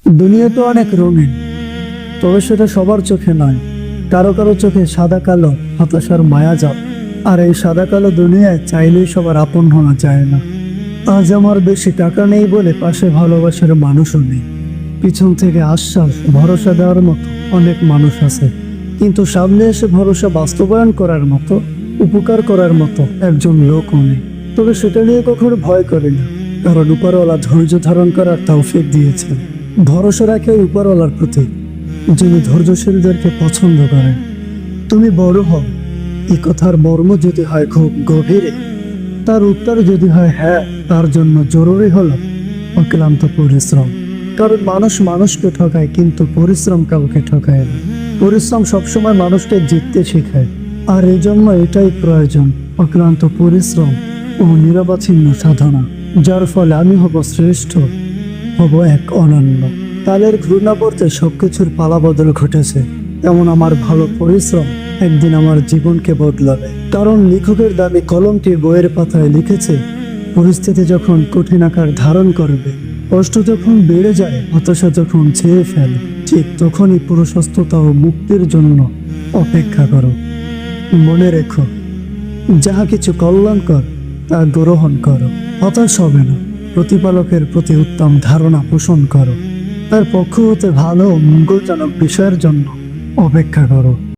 দুনিয়া তো অনেক রঙিন, তবে সেটা সবার চোখে নয়। কারো কারো চোখে সাদা কালো হতাশার মায়াজাল। আর এই সাদা কালো দুনিয়ায় চাইলেই সবার আপন হওয়া যায় না। আজ আমার বেশি টাকা নেই বলে পাশে ভালোবাসার মানুষও নেই। পিছন থেকে আশ্বাস ভরসা দেওয়ার মতো অনেক মানুষ আছে, কিন্তু সামনে এসে ভরসা বাস্তবায়ন করার মতো, উপকার করার মতো একজন লোকও নেই। তবে সেটা নিয়ে কখনো ভয় করি না, কারণ উপরওয়ালা ধৈর্য ধারণ করার তৌফিক দিয়েছেন। ভরসা রাখে ওই উপরওয়ালার প্রতি, যিনি ধৈর্যশীলদেরকে পছন্দ করেন। তুমি বড় হও, এই কথার মর্ম যদি হয় খুব গভীরে, তার উত্তর যদি হয় হ্যাঁ, তার জন্য জরুরি হলো অক্লান্ত পরিশ্রম। কারণ মানুষ মানুষকে ঠকায়, কিন্তু পরিশ্রম কাউকে ঠকায় না। পরিশ্রম সবসময় মানুষকে জিততে শেখায়। আর এই জন্য এটাই প্রয়োজন, অক্লান্ত পরিশ্রম ও নিরবচ্ছিন্ন সাধনা, যার ফলে আমি হব শ্রেষ্ঠ, হব এক অনন্য। কালের ঘূর্ণাবর্তে সবকিছুর পালাবদল ঘটেছে, তেমন আমার ভালো পরিশ্রম একদিন আমার জীবনকে বদলাবে। কারণ লেখকের দাবি কলমটি বইয়ের পাতায় লিখেছে, পরিস্থিতি যখন কঠিন আকার ধারণ করবে, কষ্ট যখন বেড়ে যায়, হতাশা যখন ছেয়ে ফেলে, ঠিক তখনই প্রশস্ততা ও মুক্তির জন্য অপেক্ষা করো। মনে রেখো, যাহা কিছু কল্যাণকর তা গ্রহণ করো। হতাশ হবে না, প্রতিপালকের প্রতি উত্তম ধারণা পোষণ করো। তার পক্ষ হতে ভালো ও মঙ্গলজনক বিষয়ের জন্য অপেক্ষা করো।